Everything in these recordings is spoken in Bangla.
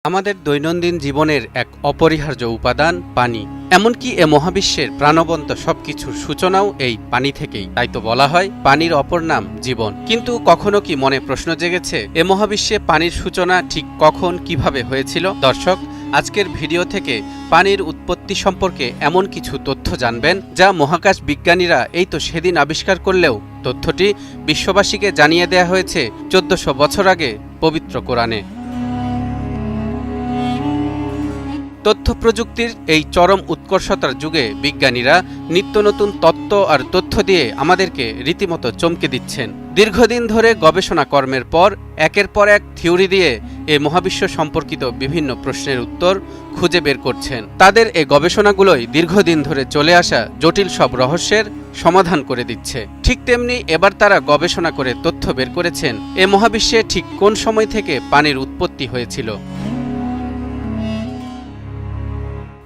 আমাদের দৈনন্দিন জীবনের এক অপরিহার্য উপাদান পানি। এমনকি এ মহাবিশ্বের প্রাণবন্ত সবকিছুর সূচনাও এই পানি থেকেই। তাই তো বলা হয় পানির অপর নাম জীবন। কিন্তু কখনো কি মনে প্রশ্ন জেগেছে এ মহাবিশ্বে পানির সূচনা ঠিক কখন কিভাবে হয়েছিল? দর্শক, আজকের ভিডিও থেকে পানির উৎপত্তি সম্পর্কে এমন কিছু তথ্য জানবেন যা মহাকাশ বিজ্ঞানীরা এই তো সেদিন আবিষ্কার করলেও তথ্যটি বিশ্ববাসীকে জানিয়ে দেয়া হয়েছে 1400 বছর আগে পবিত্র কোরআনে। তথ্য প্রযুক্তির এই চরম উৎকর্ষতার যুগে বিজ্ঞানীরা নিত্য নতুন তত্ত্ব আর তথ্য দিয়ে আমাদেরকে রীতিমতো চমকে দিচ্ছেন। দীর্ঘদিন ধরে গবেষণা কর্মের পর একের পর এক থিওরি দিয়ে এই মহাবিশ্ব সম্পর্কিত বিভিন্ন প্রশ্নের উত্তর খুঁজে বের করছেন। তাদের এই গবেষণাগুলোই দীর্ঘদিন ধরে চলে আসা জটিল সব রহস্যের সমাধান করে দিচ্ছে। ঠিক তেমনি এবার তারা গবেষণা করে তথ্য বের করেছেন এ মহাবিশ্বে ঠিক কোন সময় থেকে পানির উৎপত্তি হয়েছিল।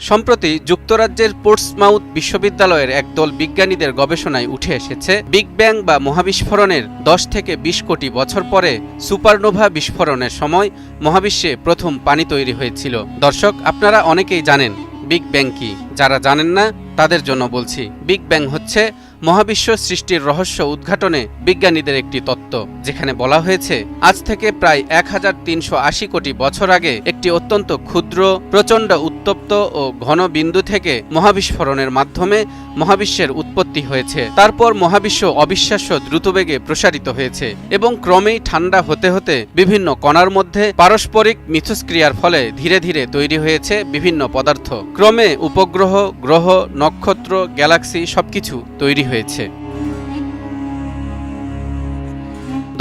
সম্প্রতি যুক্তরাজ্যের পোর্টসমাউথ বিশ্ববিদ্যালয়ের একদল বিজ্ঞানীদের গবেষণায় উঠে এসেছে বিগ ব্যাং বা মহাবিস্ফোরণের 10 থেকে 20 কোটি বছর পরে সুপারনোভা বিস্ফোরণের সময় মহাবিশ্বে প্রথম পানি তৈরি হয়েছিল। দর্শক, আপনারা অনেকেই জানেন বিগ ব্যাং কি। যারা জানেন না তাদের জন্য বলছি, বিগ ব্যাং হচ্ছে মহাবিশ্ব সৃষ্টির রহস্য উদ্ঘাটনে বিজ্ঞানীদের একটি তত্ত্ব, যেখানে বলা হয়েছে আজ থেকে প্রায় 1380 কোটি বছর আগে একটি অত্যন্ত ক্ষুদ্র, প্রচণ্ড উত্তপ্ত ও ঘন বিন্দু থেকে মহাবিস্ফোরণের মাধ্যমে মহাবিশ্বের উৎপত্তি হয়েছে। তারপর মহাবিশ্ব অবিশ্বাস্য দ্রুতবেগে প্রসারিত হয়েছে এবং ক্রমেই ঠান্ডা হতে হতে বিভিন্ন কণার মধ্যে পারস্পরিক মিথস্ক্রিয়ার ফলে ধীরে ধীরে তৈরি হয়েছে বিভিন্ন পদার্থ। ক্রমে উপগ্রহ, গ্রহ, নক্ষত্র, গ্যালাক্সি সবকিছু তৈরি হয়েছে।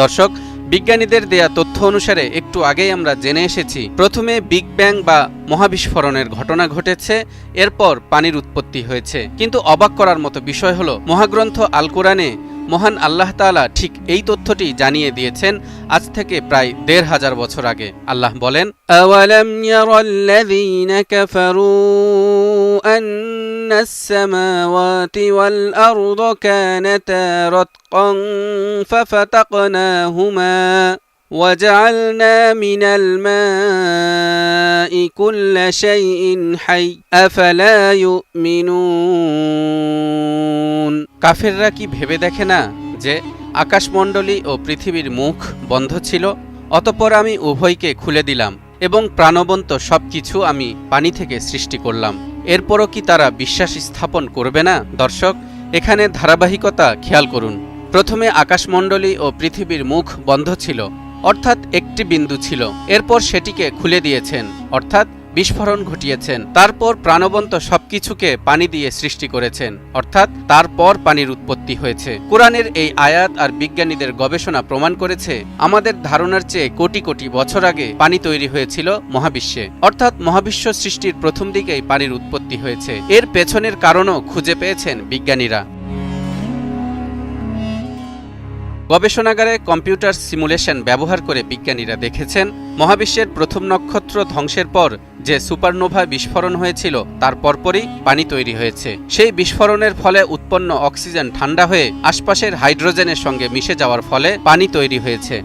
দর্শক, বিজ্ঞানীদের দেয়া তথ্য অনুসারে একটু আগেই আমরা জেনে এসেছি প্রথমে বিগ ব্যাং বা মহাবিস্ফোরণের ঘটনা ঘটেছে, এরপর পানির উৎপত্তি হয়েছে। কিন্তু অবাক করার মতো বিষয় হলো মহাগ্রন্থ আল কোরআনে মহান আল্লাহ তাআলা ঠিক এই তথ্যটি জানিয়ে দিয়েছেন আজ থেকে প্রায় 1500 বছর আগে। আল্লাহ বলেন, আওয়ালাম ইয়ারাল্লাযীনা কাফারু আন্নাস সামাওয়াতি ওয়াল আরদু কানাতা রাতকান ফাফাতাকনাহুমা وجعلنا من الماء كل شيء حي أفلا يؤمنون। কাফেররা কি ভেবে দেখে না যে আকাশমণ্ডলী ও পৃথিবীর মুখ বন্ধ ছিল, অতঃপর আমি উভয়কে খুলে দিলাম এবং প্রাণবন্ত সবকিছু আমি পানি থেকে সৃষ্টি করলাম। এরপরও কি তারা বিশ্বাস স্থাপন করবে না? দর্শক, এখানে ধারাবাহিকতা খেয়াল করুন। প্রথমে আকাশমণ্ডলী ও পৃথিবীর মুখ বন্ধ ছিল, অর্থাৎ একটি বিন্দু ছিল। এরপর সেটিকে খুলে দিয়েছেন, অর্থাৎ বিস্ফোরণ ঘটিয়েছেন। তারপর প্রাণবন্ত সবকিছুকে পানি দিয়ে সৃষ্টি করেছেন, অর্থাৎ তারপর পানির উৎপত্তি হয়েছে। কোরআনের এই আয়াত আর বিজ্ঞানীদের গবেষণা প্রমাণ করেছে আমাদের ধারণার চেয়ে কোটি কোটি বছর আগে পানি তৈরি হয়েছিল মহাবিশ্বে, অর্থাৎ মহাবিশ্ব সৃষ্টির প্রথম দিকেই পানির উৎপত্তি হয়েছে। এর পেছনের কারণও খুঁজে পেয়েছেন বিজ্ঞানীরা। গবেষণাগারে কম্পিউটার সিমুলেশন ব্যবহার করে বিজ্ঞানীরা দেখেছেন মহাবিশ্বের প্রথম নক্ষত্র ধ্বংসের পর যে সুপারনোভা বিস্ফোরণ হয়েছিল তার পরপরই পানি তৈরি হয়েছে। সেই বিস্ফোরণের ফলে উৎপন্ন অক্সিজেন ঠান্ডা হয়ে আশপাশের হাইড্রোজেনের সঙ্গে মিশে যাওয়ার ফলে পানি তৈরি হয়েছে।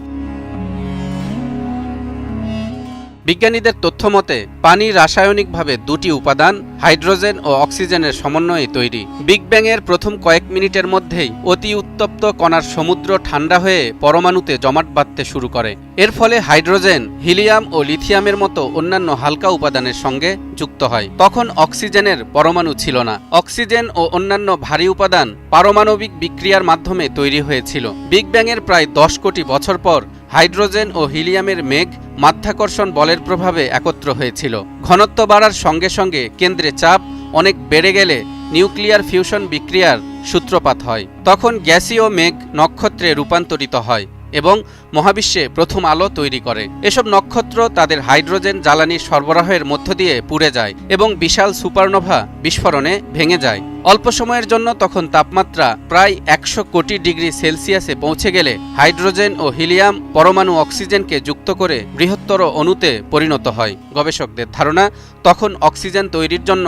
বিজ্ঞানীদের তথ্য মতে পানি রাসায়নিকভাবে দুটি উপাদান হাইড্রোজেন ও অক্সিজেনের সমন্বয়ে তৈরি। বিগ ব্যাং এর প্রথম কয়েক মিনিটের মধ্যেই অতি উত্তপ্ত কণার সমুদ্র ঠান্ডা হয়ে পরমাণুতে জমাট বাঁধতে শুরু করে। এর ফলে হাইড্রোজেন, হিলিয়াম ও লিথিয়ামের মতো অন্যান্য হালকা উপাদানের সঙ্গে যুক্ত হয়। তখন অক্সিজেনের পরমাণু ছিল না। অক্সিজেন ও অন্যান্য ভারী উপাদান পারমাণবিক বিক্রিয়ার মাধ্যমে তৈরি হয়েছিল। বিগ ব্যাং এর প্রায় 10 কোটি বছর পর হাইড্রোজেন ও হিলিয়ামের মেঘ মাধ্যাকর্ষণ বলের প্রভাবে একত্র হয়েছিল। ঘনত্ব বাড়ার সঙ্গে সঙ্গে কেন্দ্রে চাপ অনেক বেড়ে গেলে নিউক্লিয়ার ফিউশন বিক্রিয়ার সূত্রপাত হয়। তখন গ্যাসীয় মেঘ নক্ষত্রে রূপান্তরিত হয় এবং মহাবিশ্বে প্রথম আলো তৈরি করে। এসব নক্ষত্র তাদের হাইড্রোজেন জ্বালানির সরবরাহের মধ্য দিয়ে পুড়ে যায় এবং বিশাল সুপারনোভা বিস্ফোরণে ভেঙে যায়। অল্প সময়ের জন্য তখন তাপমাত্রা প্রায় 100 কোটি ডিগ্রি সেলসিয়াসে পৌঁছে গেলে হাইড্রোজেন ও হিলিয়াম পরমাণু অক্সিজেনকে যুক্ত করে বৃহত্তর অণুতে পরিণত হয়। গবেষকদের ধারণা তখন অক্সিজেন তৈরির জন্য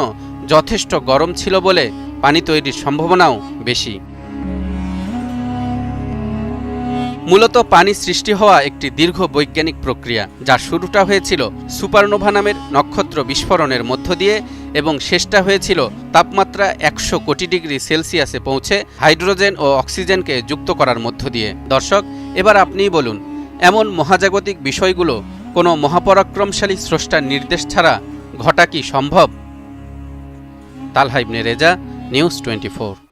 যথেষ্ট গরম ছিল বলে পানি তৈরির সম্ভাবনাও বেশি। মূলত পানি সৃষ্টি হওয়া একটি দীর্ঘ বৈজ্ঞানিক প্রক্রিয়া, যার শুরুটা হয়েছিল সুপারনোভা নামের নক্ষত্র বিস্ফোরণের মধ্য দিয়ে এবং শেষটা হয়েছিল তাপমাত্রা 100 কোটি ডিগ্রি সেলসিয়াসে পৌঁছে হাইড্রোজেন ও অক্সিজেনকে যুক্ত করার মধ্য দিয়ে। দর্শক, এবার আপনিই বলুন, এমন মহাজাগতিক বিষয়গুলো কোনো মহাপরাক্রমশালী স্রষ্টার নির্দেশ ছাড়া ঘটা কি সম্ভব? তালহা ইবনে রেজা, নিউজ 24।